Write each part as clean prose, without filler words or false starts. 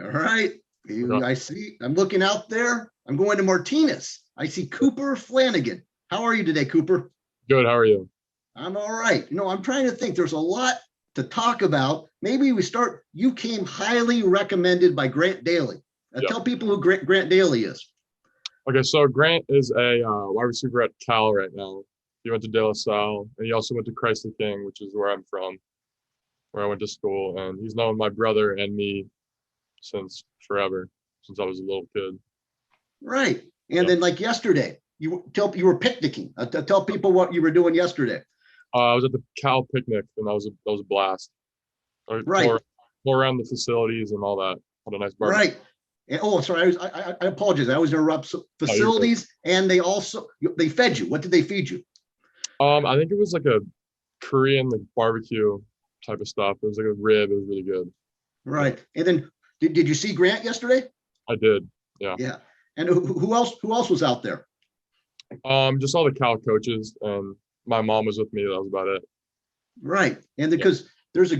All right. Okay. I see. I'm looking out there. I'm going to Martinez. I see Cooper Flanagan. How are you today, Cooper? Good. How are you? I'm all right. I'm trying to think. There's a lot to talk about. Maybe we start. You came highly recommended by Grant Daly. Yep. Tell people who Grant Daly is. Okay, so Grant is a wide receiver at Cal right now. He went to De La Salle, and he also went to Christ the King, which is where I'm from, where I went to school. And he's known my brother and me since forever, since I was a little kid. Right. And Yep. then, like yesterday, you were picnicking. Tell people what you were doing yesterday. I was at the Cal picnic, and that was a blast. Right. More around the facilities and all that. Had a nice barbecue. Right. And, oh, sorry. I apologize. I always interrupt. So facilities, and they fed you. What did they feed you? I think it was like a Korean like barbecue type of stuff. It was like a rib. It was really good. Right. And then did you see Grant yesterday? I did. Yeah. Yeah. And who else was out there? Just all the Cal coaches, and my mom was with me. That was about it. Right. And because there's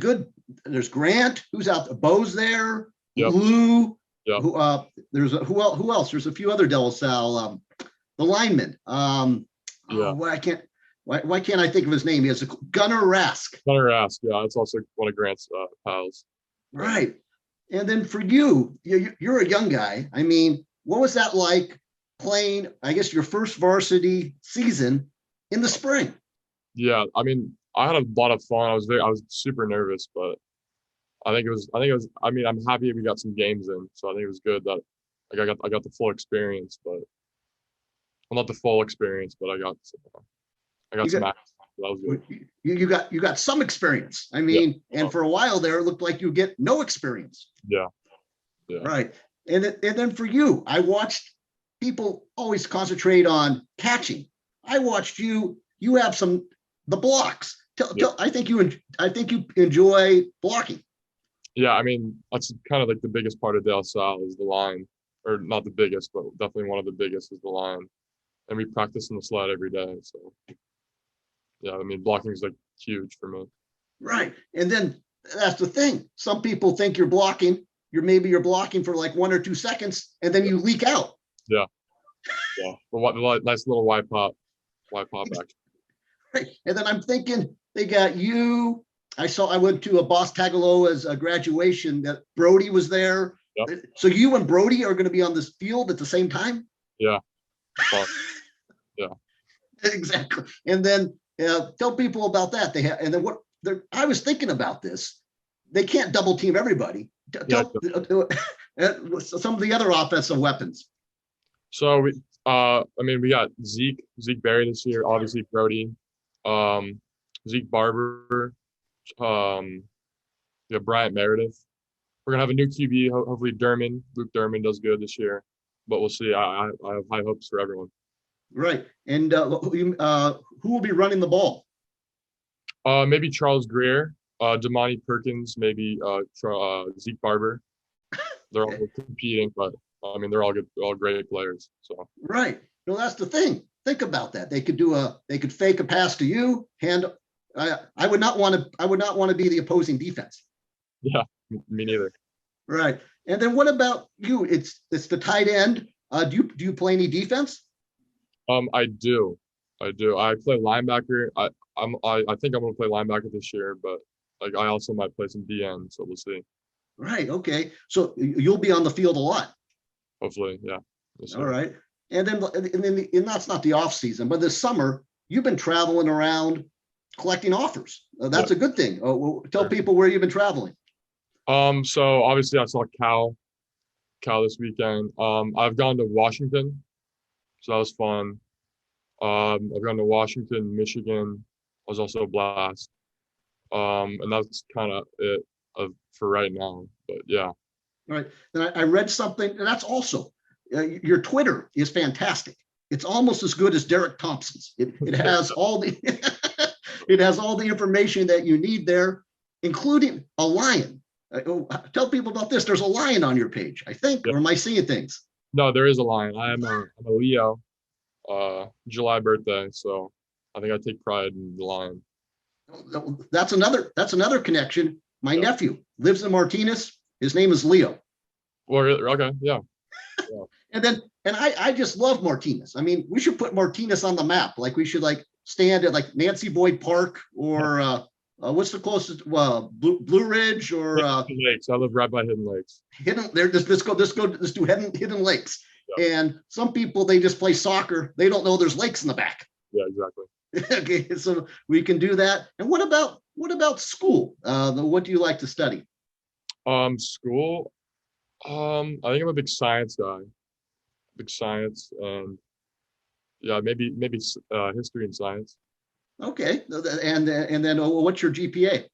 Grant who's out there, Bo's there, Yep. Lou, Yep. who who else? There's a few other De La Salle, the linemen. Why can't I think of his name? He has Gunnar Rask. Gunnar Rask, yeah, it's also one of Grant's pals. Right. And then for you're a young guy. I mean, what was that like playing, I guess, your first varsity season in the spring? Yeah, I mean, I had a lot of fun. I was super nervous, but I think it was. I mean, I'm happy we got some games in, so I think it was good that like I got the full experience, but well, not the full experience, but I got some action. So that was good. You got some experience. I mean, and for a while there, it looked like you get no experience. Yeah. Right. And then for you, I watched people always concentrate on catching. I watched you have the blocks. I think you enjoy blocking. Yeah, I mean, that's kind of like the biggest part of De La Salle is the line, or not the biggest, but definitely one of the biggest is the line. And we practice in the sled every day. So yeah, I mean, blocking is like huge for me. Right. And then that's the thing. Some people think you're blocking. You're blocking for like 1 or 2 seconds, and then you leak out. Yeah. Yeah. The nice little Y pop action. Right. And then I'm thinking they got you. I went to a Boss Tagaloa's graduation that Brody was there. Yep. So you and Brody are going to be on this field at the same time? Yeah. Fun. Yeah. Exactly. And then tell people about that. I was thinking about this. They can't double team everybody. Some of the other offensive weapons. So we got Zeke Berry this year, obviously Brody, Zeke Barber, Bryant Meredith. We're gonna have a new QB, hopefully Luke Derman does good this year, but we'll see. I have high hopes for everyone. Right. And who will be running the ball? Maybe Charles Greer, Damani Perkins, maybe Zeke Barber. They're all competing, but I mean they're all good, all great players. So right. That's the thing. Think about that. They could fake a pass to you. I would not want to be the opposing defense. Yeah, me neither. Right. And then what about you? It's the tight end. Do you play any defense? I do. I play linebacker. I think I'm gonna play linebacker this year, but like I also might play some DN, so we'll see. Right. Okay. So you'll be on the field a lot. Hopefully, yeah. All right. And then that's not the off season, but this summer you've been traveling around collecting offers. That's a good thing. Tell people where you've been traveling. So obviously I saw Cal this weekend. I've gone to Washington, so that was fun. I've gone to Washington, Michigan. Was also a blast. And that's kind of it for right now. But yeah. All right. Then I read something, and that's also your Twitter is fantastic. It's almost as good as Derek Thompson's. It has all the it has all the information that you need there, including a lion. Tell people about this. There's a lion on your page, I think, or am I seeing things? No, there is a lion. I'm a Leo, July birthday, so I think I take pride in the lion. That's another connection. My nephew lives in Martinez. His name is Leo. Well, okay, yeah. Yeah. And I just love Martinez. I mean, we should put Martinez on the map. Like we should like stand at like Nancy Boyd Park or what's the closest Blue Ridge or Hidden Lakes. I live right by Hidden Lakes. Hidden there. Let's do Hidden Lakes. Yeah. And some people they just play soccer. They don't know there's lakes in the back. Yeah, exactly. Okay, so we can do that. And what about school? What do you like to study? School. I think I'm a big science guy. Big science and yeah, maybe history and science. Okay, and then what's your GPA?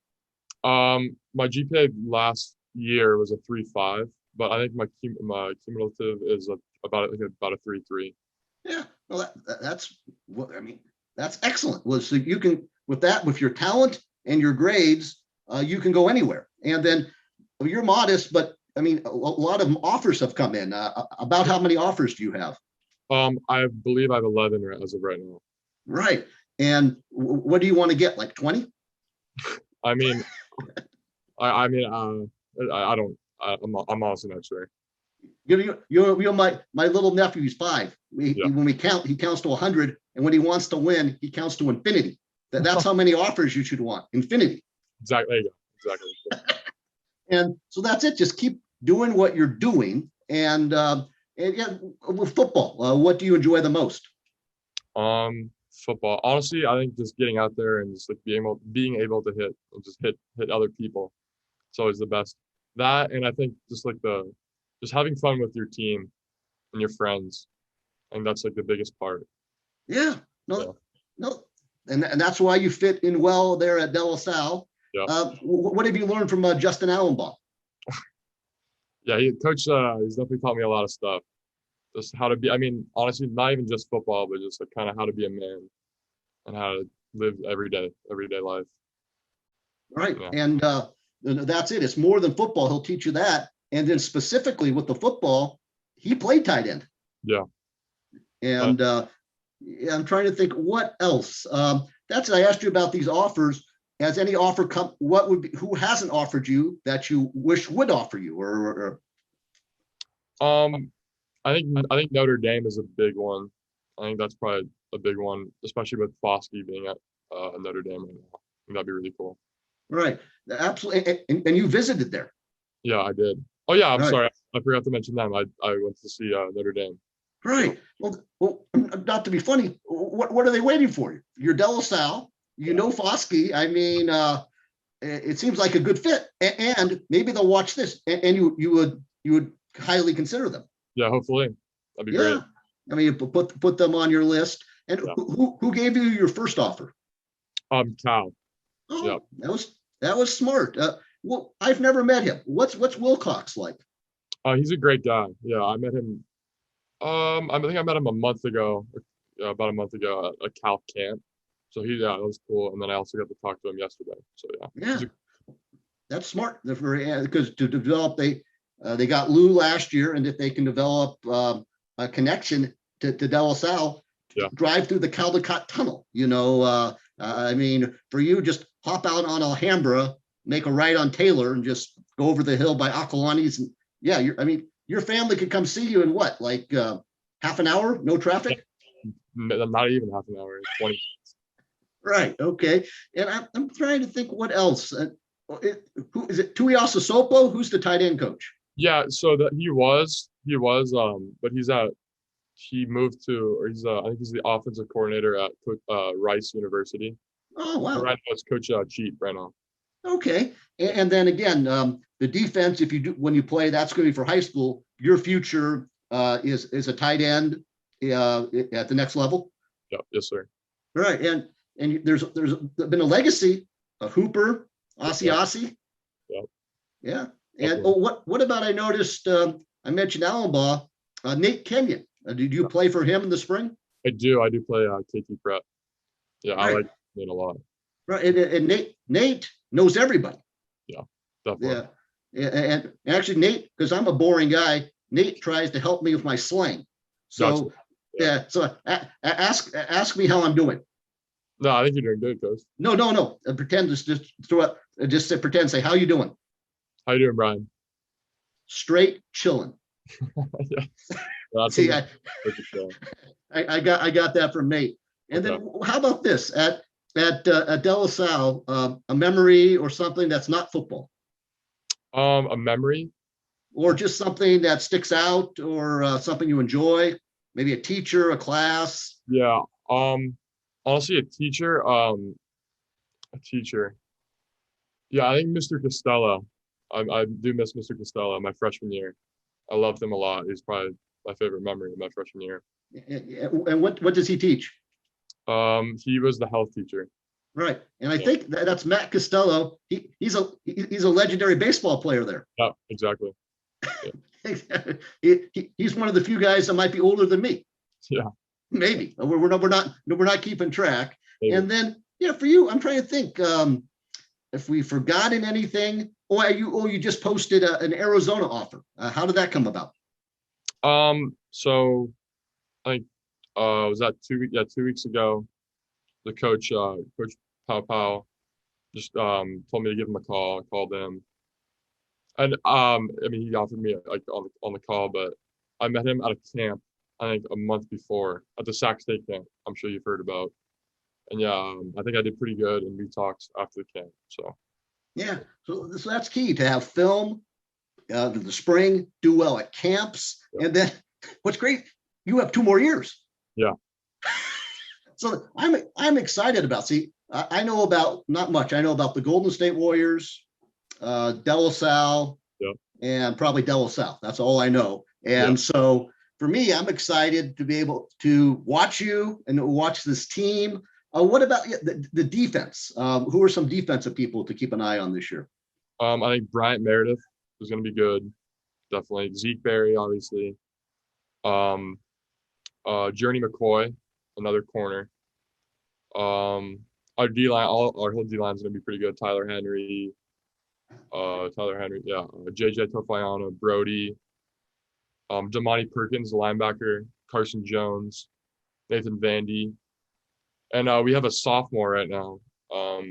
My GPA last year was a 3.5, but I think my cumulative is about a 3.3. Yeah, well, that's what I mean. That's excellent. Well, so you can with your talent and your grades, you can go anywhere. And then you're modest, but I mean, a lot of offers have come in. About how many offers do you have? I believe I have 11 as of right now. Right. And what do you want to get? Like 20? I mean, I don't. I'm honestly not sure. My little nephew, he's 5. When he counts to 100, and when he wants to win, he counts to infinity. That's how many offers you should want. Infinity. Exactly. There you go. Exactly. And so that's it. Just keep doing what you're doing. And yeah, with football, what do you enjoy the most? Football. Honestly, I think just getting out there and just like being able to hit other people. It's always the best. That, and I think just having fun with your team and your friends. And that's like the biggest part. Yeah. No. And that's why you fit in well there at De La Salle. Yeah. What have you learned from Justin Allenbaum? Yeah, Coach, he's definitely taught me a lot of stuff. Just how to be, I mean, honestly, not even just football, but just like kind of how to be a man and how to live everyday life. Right. Yeah. And that's it. It's more than football. He'll teach you that. And then specifically with the football, he played tight end. Yeah. And yeah, I'm trying to think what else. I asked you about these offers. Has any offer come? Who hasn't offered you that you wish would offer you? I think Notre Dame is a big one. I think that's probably a big one, especially with Foskey being at Notre Dame right now. I think that'd be really cool. Right, absolutely. And you visited there. Yeah, I did. Oh yeah, I'm right. Sorry, I forgot to mention them. I went to see Notre Dame. Right. Well, not to be funny. What are they waiting for you? You're De La Salle. You know Foskey. I mean, it seems like a good fit, and maybe they'll watch this, and you would highly consider them. Yeah, hopefully, that'd be great. I mean, put them on your list. And who gave you your first offer? Cal. Oh, yeah. That was smart. Well, I've never met him. What's Wilcox like? He's a great guy. Yeah, I met him. I think I met him about a month ago at a Cal camp. So that was cool. And then I also got to talk to him yesterday. So yeah. That's smart. Because to develop, they got Lou last year, and if they can develop a connection to De La Salle, drive through the Caldecott Tunnel. I mean, for you, just hop out on Alhambra, make a right on Taylor, and just go over the hill by Acalanes. And your family could come see you in what, like half an hour, no traffic? Not even half an hour, 20 minutes. Right. Okay. And I'm trying to think what else. Who is it? Tuiasa Sopo? Who's the tight end coach? Yeah. So he was, but he moved to, or I think he's the offensive coordinator at Rice University. Oh, wow. Right now it's Coach Cheat right now. Okay. And then again, the defense, when you play, that's going to be for high school. Your future is a tight end at the next level. Yeah. Yes, sir. Right. And there's been a legacy of Hooper, Asiasi. Yeah. Yeah. And what about, I noticed, I mentioned Allenbaum, Nate Kenyon. Did you play for him in the spring? I do play KT Prep. Yeah, right. I like Nate a lot. Right. And Nate knows everybody. Yeah, definitely. Yeah. And actually Nate, because I'm a boring guy, Nate tries to help me with my slang. So so ask me how I'm doing. No, I think you're doing good, Coach. No. Pretend just throw up. Just pretend. Say, how you doing? How you doing, Brian? straight chilling. Yeah, that's See, a show. I got that from Nate. And Okay. then how about this at De La Salle, a memory or something that's not football, A memory. or just something that sticks out, or something you enjoy, maybe a teacher, a class. Yeah. Honestly, a teacher. Yeah, I think Mr. Costello. I do miss Mr. Costello, my freshman year. I loved him a lot. He's probably my favorite memory of my freshman year. And what does he teach? He was the health teacher. Right, and I Yeah. think that's Matt Costello. He's a legendary baseball player there. Yeah, exactly. He's one of the few guys that might be older than me. Yeah, Maybe we're not keeping track. maybe. And then for you, I'm trying to think if we've forgotten anything. You just posted an Arizona offer. How did that come about? So I think was that 2 weeks? Yeah, 2 weeks ago, the coach, Coach Pow Pow, just told me to give him a call. I called him, and I mean, he offered me like on the call, but I met him at a camp, I think a month before at the Sac State camp. I'm sure you've heard about. And yeah, I think I did pretty good, and we talked after the camp. So Yeah, so that's key to have film in the spring, do well at camps, yeah, and then what's great, you have 2 more years. yeah, So I'm excited about. See, I know about not much. I know about the Golden State Warriors, De La Salle, yeah. and probably De La Salle. That's all I know. Yeah. And so for me, I'm excited to be able to watch you and watch this team. What about the defense? Who are some defensive people to keep an eye on this year? I think Bryant Meredith is going to be good. Definitely. Zeke Berry, obviously. Journey McCoy, another corner. Our D line, our whole D line is going to be pretty good. Tyler Henry, yeah. JJ Tofiano, Brody, Damani Perkins, the linebacker, Carson Jones, Nathan Vandy, and we have a sophomore right now. Yeah,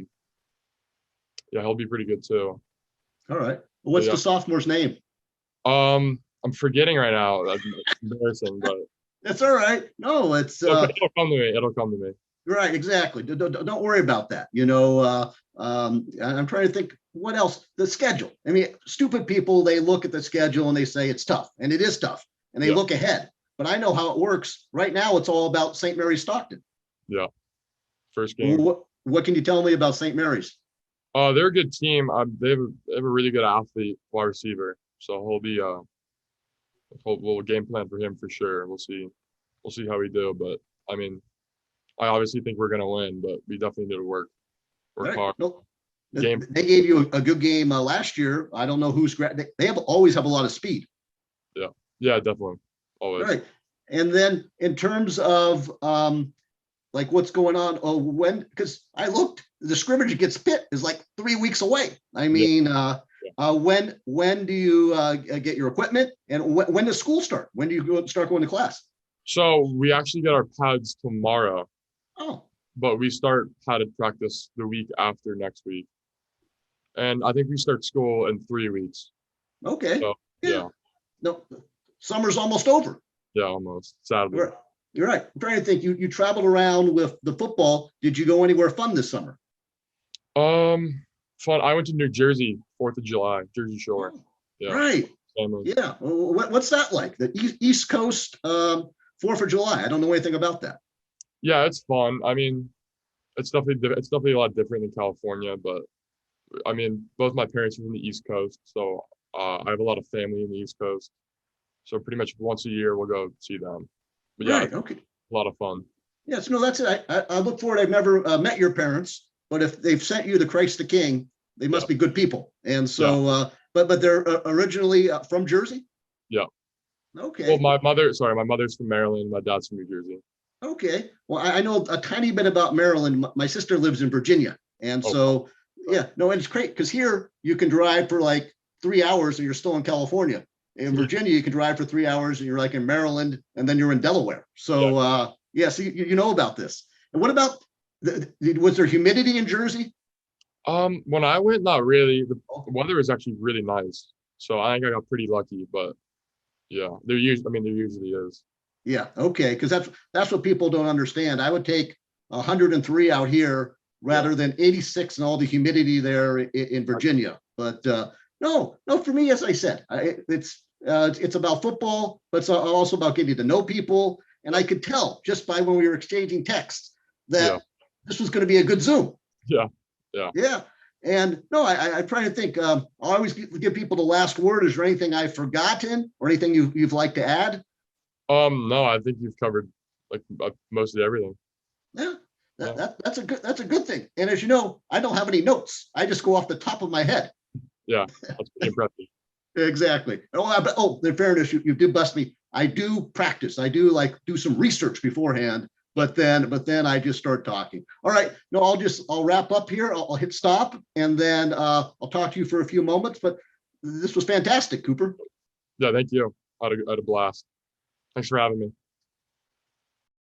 he'll be pretty good too. All right. What's the sophomore's name? I'm forgetting right now. That's embarrassing, but That's all right. No, it's it'll come to me. It'll come to me. right. Exactly. Don't worry about that. I'm trying to think what else. The schedule. I mean, stupid people, they look at the schedule and they say it's tough, and it is tough, and they look ahead. But I know how it works. Right now, it's all about St. Mary's Stockton. Yeah. First game. What can you tell me about St. Mary's? They're a good team. They have a really good athlete, wide receiver. So he'll be we'll game plan for him for sure. We'll see how we do. But I mean, I obviously think we're gonna win, but we definitely need to work Right. hard. No, Game. they gave you a good game last year. I don't know who's they always have a lot of speed. Yeah, definitely. Always. Right. And then in terms of like what's going on, because I looked, the scrimmage against Pitt is like 3 weeks away. I mean, when do you get your equipment, and when does school start? When do you start going to class? So we actually get our pads tomorrow, Oh, but we start padded practice the week after next week. And I think we start school in 3 weeks. okay. So, yeah. No, summer's almost over. Yeah, almost. Sadly. You're right. I'm trying to think. You traveled around with the football. Did you go anywhere fun this summer? Fun. I went to New Jersey, 4th of July, Jersey Shore. Yeah. Right. Family. Yeah. What's that like? The East Coast 4th of July. I don't know anything about that. Yeah, it's fun. I mean, it's definitely a lot different than California, but I mean, both my parents are from the East Coast, so I have a lot of family in the East Coast. So pretty much once a year we'll go see them. But yeah, Right. Okay. a lot of fun. Yes. No, that's it. I look forward. I've never met your parents, but if they've sent you the Christ the King, they must be good people. And so, but they're originally from Jersey. Yeah. Okay. Well, my mother's from Maryland. My dad's from New Jersey. Okay. Well, I know a tiny bit about Maryland. My sister lives in Virginia, and so yeah, no, and it's great because here you can drive for like 3 hours and you're still in California. In Virginia, you can drive for 3 hours and you're like in Maryland, and then you're in Delaware. So so you know about this. And what about was there humidity in Jersey? When I went, not really. The weather is actually really nice. So I think I got pretty lucky, but yeah, there usually, I mean, there usually is. Yeah, okay, because that's what people don't understand. I would take 103 out here Yeah, rather than 86 and all the humidity there in Virginia. But no, no, for me, as I said, it's about football, but it's also about getting to know people. And I could tell just by when we were exchanging texts yeah, that this was going to be a good Zoom. yeah, yeah. Yeah. And no, I'm trying to think. I always give people the last word. Is there anything I've forgotten or anything you've like to add? No, I think you've covered like mostly everything. Yeah, Yeah, that's a good thing. And as you know, I don't have any notes. I just go off the top of my head. yeah, that's pretty impressive. Exactly. Oh, in fairness, you did bust me. I do practice. I do like do some research beforehand, but then I just start talking. All right. No, I'll wrap up here. I'll hit stop and then I'll talk to you for a few moments. But this was fantastic, Cooper. Yeah, thank you. I had a blast. Thanks for having me.